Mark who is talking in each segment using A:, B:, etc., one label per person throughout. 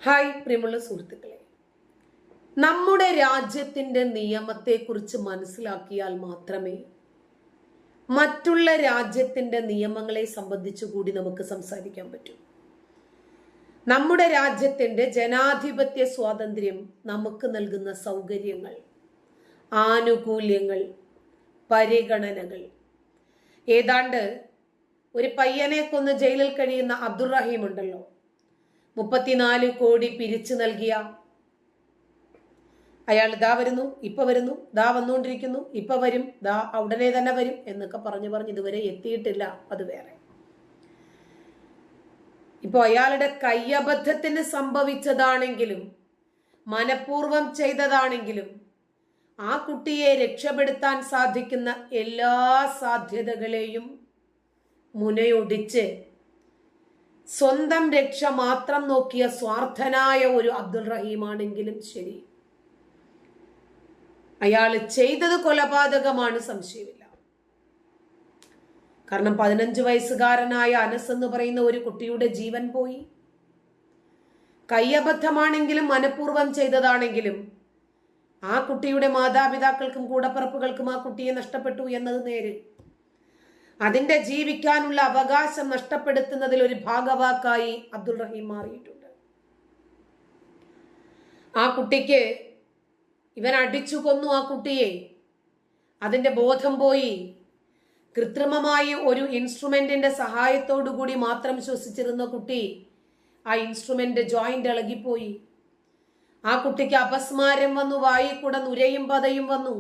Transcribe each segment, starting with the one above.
A: Hi പ്രിയമുള്ള സുഹൃത്തുക്കളെ, നമ്മുടെ രാജ്യത്തിൻ്റെ നിയമത്തെക്കുറിച്ച് മനസ്സിലാക്കിയാൽ മാത്രമേ മറ്റുള്ള രാജ്യത്തിൻ്റെ നിയമങ്ങളെ സംബന്ധിച്ചു കൂടി നമുക്ക് സംസാരിക്കാൻ പറ്റൂ. നമ്മുടെ രാജ്യത്തിൻ്റെ ജനാധിപത്യ സ്വാതന്ത്ര്യം നമുക്ക് നൽകുന്ന സൗകര്യങ്ങൾ, ആനുകൂല്യങ്ങൾ, പരിഗണനകൾ. ഏതാണ്ട് ഒരു പയ്യനെ കൊന്ന് ജയിലിൽ കഴിയുന്ന അബ്ദുറഹീം ഉണ്ടല്ലോ, 34 കോടി പിരിച്ചു നൽകിയ അയാൾ ദാ വരുന്നു, ഇപ്പൊ വരുന്നു, ദാ വന്നുകൊണ്ടിരിക്കുന്നു, ഇപ്പൊ വരും, ദാ ഉടനെ തന്നെ വരും എന്നൊക്കെ പറഞ്ഞ് ഇതുവരെ എത്തിയിട്ടില്ല. അത് വേറെ. ഇപ്പൊ അയാളുടെ കയ്യബദ്ധത്തിന് സംഭവിച്ചതാണെങ്കിലും മനഃപൂർവം ചെയ്തതാണെങ്കിലും ആ കുട്ടിയെ രക്ഷപ്പെടുത്താൻ സാധിക്കുന്ന എല്ലാ സാധ്യതകളെയും മുനയൊടിച്ച് സ്വന്തം രക്ഷ മാത്രം നോക്കിയ സ്വാർത്ഥനായ ഒരു അബ്ദുൾ റഹീമാണെങ്കിലും ശരി, അയാൾ ചെയ്തത് കൊലപാതകമാണ്, സംശയമില്ല. കാരണം 15 വയസ്സുകാരനായ അനസ് എന്ന് പറയുന്ന ഒരു കുട്ടിയുടെ ജീവൻ പോയി. കയ്യബദ്ധമാണെങ്കിലും മനഃപൂർവ്വം ചെയ്തതാണെങ്കിലും ആ കുട്ടിയുടെ മാതാപിതാക്കൾക്കും കൂടപ്പിറപ്പുകൾക്കും ആ കുട്ടിയെ നഷ്ടപ്പെട്ടു എന്നത് നേര്. അതിന്റെ ജീവിക്കാനുള്ള അവകാശം നഷ്ടപ്പെടുത്തുന്നതിൽ ഒരു ഭാഗവാക്കായി അബ്ദുൾ റഹീം മാറിയിട്ടുണ്ട്. ആ കുട്ടിക്ക് ഇവൻ അടിച്ചു കൊന്നു. ആ കുട്ടിയെ അതിന്റെ ബോധം പോയി. കൃത്രിമമായി ഒരു ഇൻസ്ട്രുമെന്റിന്റെ സഹായത്തോടു കൂടി മാത്രം ശ്വസിച്ചിരുന്ന കുട്ടി, ആ ഇൻസ്ട്രുമെന്റ് ജോയിന്റ് ഇളകിപ്പോയി. ആ കുട്ടിക്ക് അപസ്മാരം വന്നു, വായിൽ കൂടെ നുരയും പതയും വന്നു.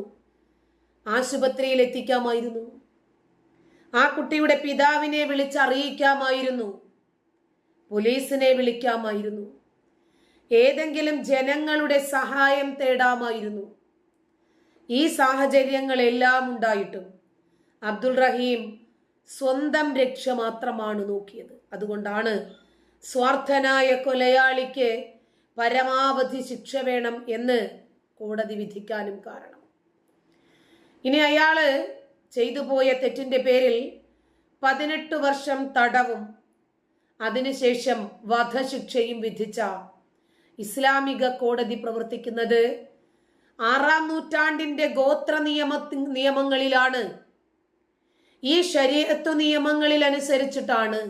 A: ആശുപത്രിയിൽ എത്തിക്കാമായിരുന്നു. ആ കുട്ടിയുടെ പിതാവിനെ വിളിച്ചറിയിക്കാമായിരുന്നു, പോലീസിനെ വിളിക്കാമായിരുന്നു, ഏതെങ്കിലും ജനങ്ങളുടെ സഹായം തേടാമായിരുന്നു. ഈ സാഹചര്യങ്ങളെല്ലാം ഉണ്ടായിട്ടും അബ്ദുൾ റഹീം സ്വന്തം രക്ഷ മാത്രമാണ് നോക്കിയത്. അതുകൊണ്ടാണ് സ്വാർത്ഥനായ കൊലയാളിക്ക് പരമാവധി ശിക്ഷ വേണം എന്ന് കോടതി വിധിക്കാനും കാരണം. ഇനി അയാള് ചെയ്തു പോയ തെറ്റിന്റെ പേരിൽ 18 വർഷം തടവും അതിനുശേഷം വധശിക്ഷയും വിധിച്ച ഇസ്ലാമിക കോടതി പ്രവർത്തിക്കുന്നത് 6-ാം നൂറ്റാണ്ടിന്റെ ഗോത്ര നിയമങ്ങളിലാണ്. ഈ ശരീഅത്ത് നിയമങ്ങളിൽ അനുസരിച്ചിട്ടാണ്.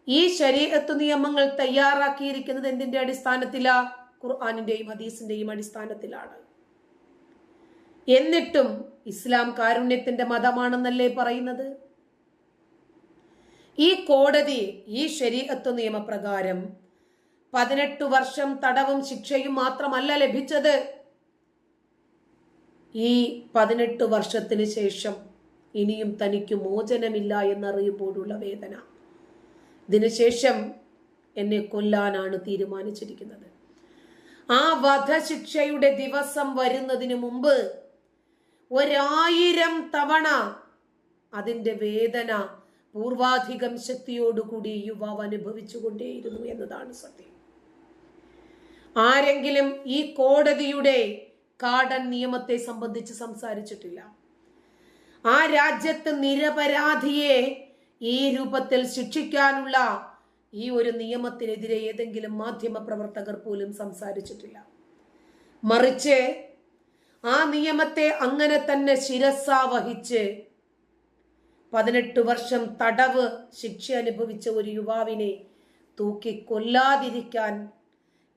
A: ഈ ശരീഅത്ത് നിയമങ്ങൾ തയ്യാറാക്കിയിരിക്കുന്നത് എന്തിന്റെ അടിസ്ഥാനത്തിലാ? ഖുർആനിന്റെയും ഹദീസിന്റെയും അടിസ്ഥാനത്തിലാണ്. എന്നിട്ടും ഇസ്ലാം കാരുണ്യത്തിന്റെ മതമാണെന്നല്ലേ പറയുന്നത്? ഈ കോടതി ഈ ശരീഅത്ത് നിയമപ്രകാരം 18 വർഷം തടവും ശിക്ഷയും മാത്രമല്ല ലഭിച്ചത്. ഈ 18 വർഷത്തിന് ശേഷം ഇനിയും തനിക്ക് മോചനമില്ല എന്നറിയുമ്പോഴുള്ള വേദന. ഇതിനുശേഷം എന്നെ കൊല്ലാനാണ് തീരുമാനിച്ചിരിക്കുന്നത്. ആ വധശിക്ഷയുടെ ദിവസം വരുന്നതിന് മുമ്പ് 1000 തവണ അതിന്റെ വേദന പൂർവാധികം ശക്തിയോടുകൂടി യുവാവ് അനുഭവിച്ചുകൊണ്ടേയിരുന്നു എന്നതാണ് സത്യം. ആരെങ്കിലും ഈ കോടതിയുടെ കാടൻ നിയമത്തെ സംബന്ധിച്ച് സംസാരിച്ചിട്ടില്ല. ആ രാജ്യത്ത് നിരപരാധിയെ ഈ രൂപത്തിൽ ശിക്ഷിക്കാനുള്ള ഈ ഒരു നിയമത്തിനെതിരെ ഏതെങ്കിലും മാധ്യമ പ്രവർത്തകർ പോലും സംസാരിച്ചിട്ടില്ല. മറിച്ച് ആ നിയമത്തെ അങ്ങനെ തന്നെ ശിരസാ വഹിച്ച് 18 വർഷം തടവ് ശിക്ഷ അനുഭവിച്ച ഒരു യുവാവിനെ തൂക്കി കൊല്ലാതിരിക്കാൻ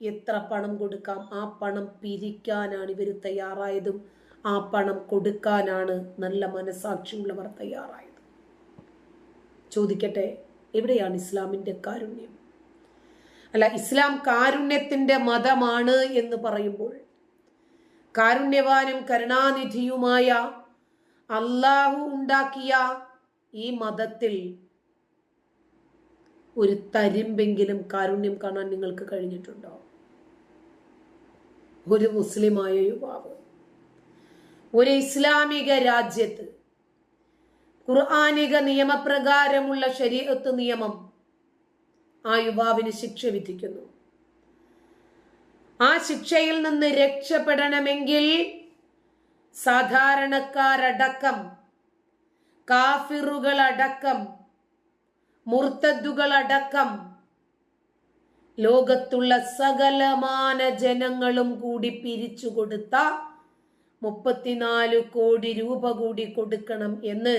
A: എത്ര പണം കൊടുക്കാം, ആ പണം പിരിക്കാനാണ് ഇവർ തയ്യാറായതും ആ പണം കൊടുക്കാനാണ് നല്ല മനസാക്ഷിയുള്ളവർ തയ്യാറായത്. ചോദിക്കട്ടെ, എവിടെയാണ് ഇസ്ലാമിന്റെ കാരുണ്യം? അല്ല, ഇസ്ലാം കാരുണ്യത്തിന്റെ മതമാണ് എന്ന് പറയുമ്പോൾ കാരുണ്യവാനും കരുണാനിധിയുമായ അല്ലാഹു ഉണ്ടാക്കിയ ഈ മതത്തിൽ ഒരു തരിമ്പെങ്കിലും കാരുണ്യം കാണാൻ നിങ്ങൾക്ക് കഴിഞ്ഞിട്ടുണ്ടോ? ഒരു മുസ്ലിമായ യുവാവ് ഒരു ഇസ്ലാമിക രാജ്യത്ത് ഖുർആനിക നിയമപ്രകാരമുള്ള ശരീഅത്ത് നിയമം ആ യുവാവിന് ശിക്ഷ വിധിക്കുന്നു. ആ ശിക്ഷയിൽ നിന്ന് രക്ഷപ്പെടണമെങ്കിൽ സാധാരണക്കാരടക്കം, കാഫിറുകളടക്കം, മുർത്തദ്ദുകളടക്കം ലോകത്തുള്ള സകലമാന ജനങ്ങളും കൂടി പിരിച്ചു കൊടുത്ത 34 കോടി രൂപ കൂടി കൊടുക്കണം എന്ന്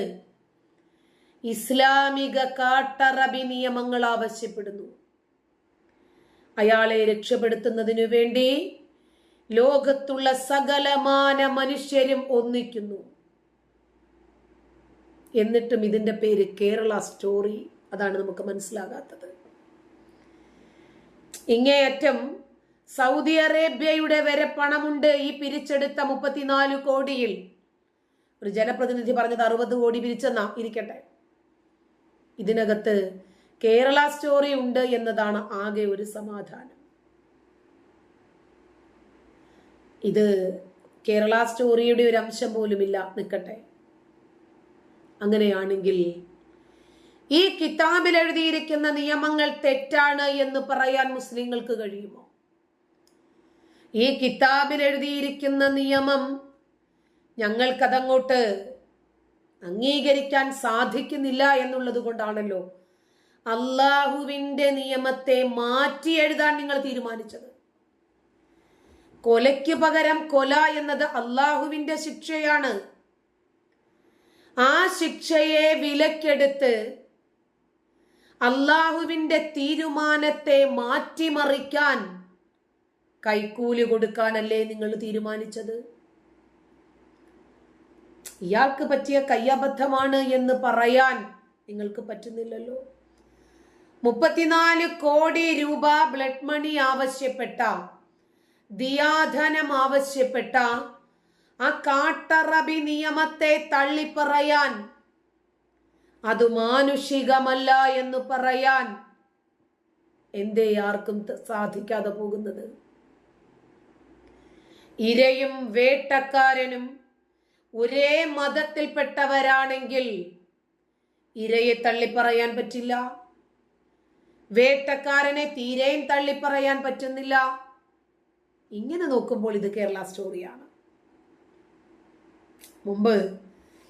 A: ഇസ്ലാമിക കാട്ടറബി നിയമങ്ങൾ ആവശ്യപ്പെടുന്നു. അയാളെ രക്ഷപ്പെടുത്തുന്നതിനു വേണ്ടി ലോകത്തുള്ള സകലമാന മനുഷ്യരും ഒന്നിക്കുന്നു. എന്നിട്ടും ഇതിന്റെ പേര് കേരള സ്റ്റോറി. അതാണ് നമുക്ക് മനസ്സിലാകാത്തത്. ഇങ്ങേയറ്റം സൗദി അറേബ്യയുടെ വരെ പണമുണ്ട് ഈ പിരിച്ചെടുത്ത 34 കോടിയിൽ. ഒരു ജനപ്രതിനിധി പറഞ്ഞത് 60 കോടി പിരിച്ചെന്നാ ഇരിക്കട്ടെ. ഇതിനകത്ത് കേരള സ്റ്റോറി ഉണ്ട് എന്നതാണ് ആകെ ഒരു സമാധാനം. ഇത് കേരള സ്റ്റോറിയുടെ ഒരു അംശം പോലുമില്ല. നിൽക്കട്ടെ. അങ്ങനെയാണെങ്കിൽ ഈ കിതാബിൽ എഴുതിയിരിക്കുന്ന നിയമങ്ങൾ തെറ്റാണ് എന്ന് പറയാൻ മുസ്ലിങ്ങൾക്ക് കഴിയുമോ? ഈ കിതാബിൽ എഴുതിയിരിക്കുന്ന നിയമം ഞങ്ങൾക്കതങ്ങോട്ട് അംഗീകരിക്കാൻ സാധിക്കുന്നില്ല എന്നുള്ളത് കൊണ്ടാണല്ലോ അള്ളാഹുവിന്റെ നിയമത്തെ മാറ്റി എഴുതാൻ നിങ്ങൾ തീരുമാനിച്ചത്. കൊലയ്ക്ക് പകരം കൊല എന്നത് അള്ളാഹുവിന്റെ ശിക്ഷയാണ്. ആ ശിക്ഷയെ വിലക്കെടുത്ത് അള്ളാഹുവിന്റെ തീരുമാനത്തെ മാറ്റിമറിക്കാൻ കൈക്കൂലി കൊടുക്കാനല്ലേ നിങ്ങൾ തീരുമാനിച്ചത്? ഇയാൾക്ക് പറ്റിയ കയ്യബദ്ധമാണ് എന്ന് പറയാൻ നിങ്ങൾക്ക് പറ്റുന്നില്ലല്ലോ. 34 കോടി രൂപ ബ്ലഡ് മണി ആവശ്യപ്പെട്ട, ദിയാധനം ആവശ്യപ്പെട്ട ആ കാട്ടറബി നിയമത്തെ തള്ളിപ്പറയാൻ, അത് മാനുഷികമല്ല എന്ന് പറയാൻ എന്തേ ആർക്കും സാധിക്കാതെ പോകുന്നത്? ഇരയും വേട്ടക്കാരനും ഒരേ മതത്തിൽപ്പെട്ടവരാണെങ്കിൽ ഇരയെ തള്ളിപ്പറയാൻ പറ്റില്ല, വേട്ടക്കാരനെ തീരെയും തള്ളിപ്പറയാൻ പറ്റുന്നില്ല. ഇങ്ങനെ നോക്കുമ്പോൾ ഇത് കേരള സ്റ്റോറിയാണ്. മുമ്പ്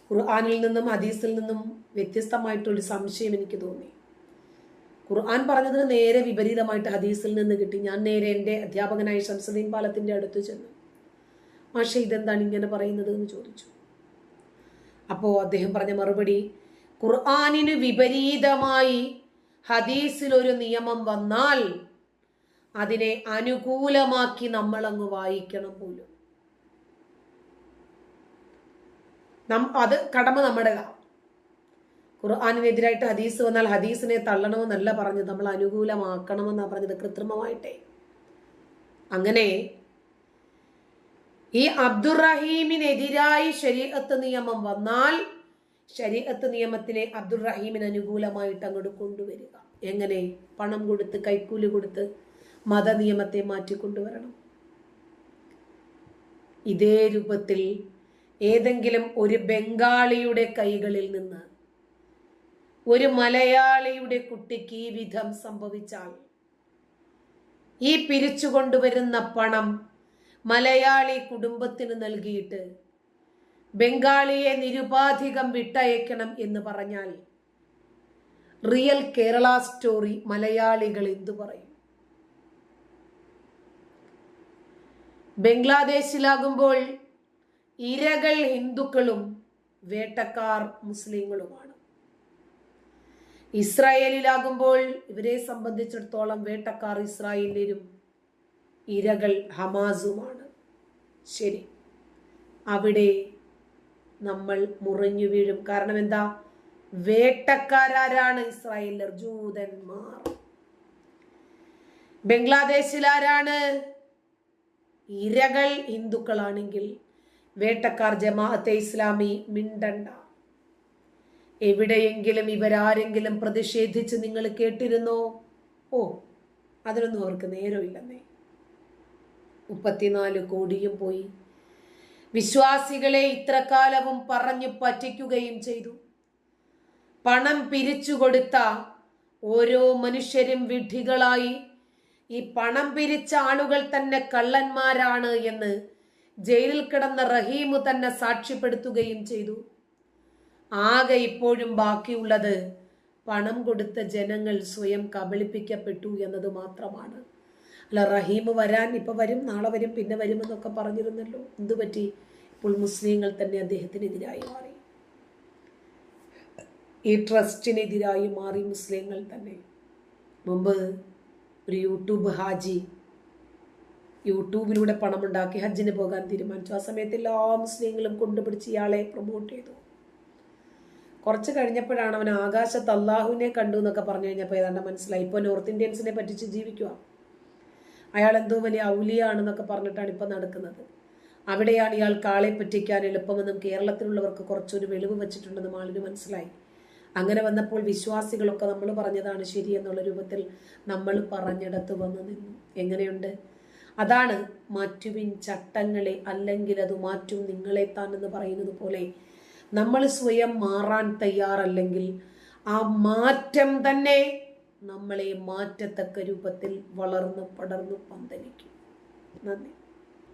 A: ഖുർആനിൽ നിന്നും ഹദീസിൽ നിന്നും വ്യത്യസ്തമായിട്ടൊരു സംശയം എനിക്ക് തോന്നി. ഖുർആൻ പറഞ്ഞതിന് നേരെ വിപരീതമായിട്ട് ഹദീസിൽ നിന്ന് കിട്ടി. ഞാൻ നേരെ എൻ്റെ അധ്യാപകനായ ശംസുദ്ദീൻ പാലത്തിൻ്റെ അടുത്ത് ചെന്നു. മാഷെ, ഇതെന്താണ് ഇങ്ങനെ പറയുന്നത് എന്ന് ചോദിച്ചു. അപ്പോൾ അദ്ദേഹം പറഞ്ഞ മറുപടി, ഖുർആനിന് വിപരീതമായി ഹദീസിൽ ഒരു നിയമം വന്നാൽ അതിനെ അനുകൂലമാക്കി നമ്മൾ അങ്ങ് വായിക്കണം പോലും. അത് കടമ നമ്മുടേതാണ്. ഖുർആനിനെതിരായിട്ട് ഹദീസ് വന്നാൽ ഹദീസിനെ തള്ളണമെന്നല്ല പറഞ്ഞത്, നമ്മൾ അനുകൂലമാക്കണമെന്നാണ് പറഞ്ഞത്, കൃത്രിമമായിട്ടേ. അങ്ങനെ ഈ അബ്ദുറഹീമിനെതിരായി ശരീഅത്ത് നിയമം വന്നാൽ ശരീഅത്ത് നിയമത്തിനെ അബ്ദുറഹീമിന് അനുകൂലമായിട്ട് അങ്ങോട്ട് കൊണ്ടുവരിക. എങ്ങനെ? പണം കൊടുത്ത്, കൈക്കൂലി കൊടുത്ത് മത നിയമത്തെ മാറ്റിക്കൊണ്ടുവരണം. ഇതേ രൂപത്തിൽ ഏതെങ്കിലും ഒരു ബംഗാളിയുടെ കൈകളിൽ നിന്ന് ഒരു മലയാളിയുടെ കുട്ടിക്ക് ഈ വിധം സംഭവിച്ചാൽ ഈ പിരിച്ചു കൊണ്ടുവരുന്ന പണം മലയാളി കുടുംബത്തിന് നൽകിയിട്ട് ബംഗാളിയെ നിരുപാധികം വിട്ടയക്കണം എന്ന് പറഞ്ഞാൽ റിയൽ കേരള സ്റ്റോറി മലയാളികൾ എന്തു പറയും? ബംഗ്ലാദേശിലാകുമ്പോൾ ഇരകൾ ഹിന്ദുക്കളും വേട്ടക്കാർ മുസ്ലിങ്ങളുമാണ്. ഇസ്രായേലിലാകുമ്പോൾ ഇവരെ സംബന്ധിച്ചിടത്തോളം വേട്ടക്കാർ ഇസ്രായേലിലും ഇരകൾ ഹമാസുമാണ്. ശരി, അവിടെ നമ്മൾ മുറിഞ്ഞു വീഴും. കാരണം എന്താ? വേട്ടക്കാരാരാണ്? ഇസ്രായേലിൽ ജൂതന്മാർ. ബംഗ്ലാദേശിലാരാണ്? ഇരകൾ ഹിന്ദുക്കളാണെങ്കിൽ വേട്ടക്കാർ ജമാഅത്തെ ഇസ്ലാമി മിണ്ടണ്ട. എവിടെയെങ്കിലും ഇവരാരെങ്കിലും പ്രതിഷേധിച്ച് നിങ്ങൾ കേട്ടിരുന്നോ? ഓ, അതിനൊന്നും അവർക്ക് നേരമില്ലെന്നേ. 34 കോടിയും പോയി. വിശ്വാസികളെ ഇത്ര കാലവും പറഞ്ഞു പറ്റിക്കുകയും ചെയ്തു. പണം പിരിച്ചു കൊടുത്ത ഓരോ മനുഷ്യരും വിഡ്ഢികളായി. ഈ പണം പിരിച്ച ആളുകൾ തന്നെ കള്ളന്മാരാണ് എന്ന് ജയിലിൽ കിടന്ന റഹീമു തന്നെ സാക്ഷ്യപ്പെടുത്തുകയും ചെയ്തു. ആകെ ഇപ്പോഴും ബാക്കിയുള്ളത് പണം കൊടുത്ത ജനങ്ങൾ സ്വയം കബളിപ്പിക്കപ്പെട്ടു എന്നത് മാത്രമാണ്. അല്ല, റഹീം വരാൻ ഇപ്പം വരും, നാളെ വരും, പിന്നെ വരുമെന്നൊക്കെ പറഞ്ഞിരുന്നല്ലോ. എന്തുപറ്റി? ഇപ്പോൾ മുസ്ലിങ്ങൾ തന്നെ അദ്ദേഹത്തിനെതിരായി മാറി, ഈ ട്രസ്റ്റിനെതിരായി മാറി മുസ്ലിങ്ങൾ തന്നെ. മുമ്പ് ഒരു യൂട്യൂബ് ഹാജി യൂട്യൂബിലൂടെ പണമുണ്ടാക്കി ഹജ്ജിന് പോകാൻ തീരുമാനിച്ചു. ആ സമയത്ത് എല്ലാ മുസ്ലിങ്ങളും കൊണ്ടുപിടിച്ച് ഇയാളെ പ്രൊമോട്ട് ചെയ്തു. കുറച്ച് കഴിഞ്ഞപ്പോഴാണ് അവൻ ആകാശത്ത് അള്ളാഹുവിനെ കണ്ടു എന്നൊക്കെ പറഞ്ഞു കഴിഞ്ഞപ്പോൾ ഏതാണ്ട് മനസ്സിലായി. ഇപ്പോൾ നോർത്ത് ഇന്ത്യൻസിനെ പറ്റിച്ച് ജീവിക്കുക, അയാൾ എന്തോ വലിയ ഔലിയാണെന്നൊക്കെ പറഞ്ഞിട്ടാണ് ഇപ്പം നടക്കുന്നത്. അവിടെയാണ് ഇയാൾക്ക് ആളെ പറ്റിക്കാൻ എളുപ്പമെന്നും കേരളത്തിലുള്ളവർക്ക് കുറച്ചൊരു വെളിവ് വെച്ചിട്ടുണ്ടെന്നും ആളിന് മനസ്സിലായി. അങ്ങനെ വന്നപ്പോൾ വിശ്വാസികളൊക്കെ നമ്മൾ പറഞ്ഞതാണ് ശരിയെന്നുള്ള രൂപത്തിൽ നമ്മൾ പറഞ്ഞിടത്ത് വന്ന് നിന്നു. എങ്ങനെയുണ്ട്? അതാണ് മാറ്റുവിൻ ചട്ടങ്ങളെ, അല്ലെങ്കിൽ അത് മാറ്റും നിങ്ങളെ താൻ എന്ന് പറയുന്നത് പോലെ നമ്മൾ സ്വയം മാറാൻ തയ്യാറല്ലെങ്കിൽ ആ മാറ്റം തന്നെ നമ്മളെ മാറ്റത്തക്ക രൂപത്തിൽ വളർന്നു പടർന്നു പന്തലിക്കും. നന്ദി.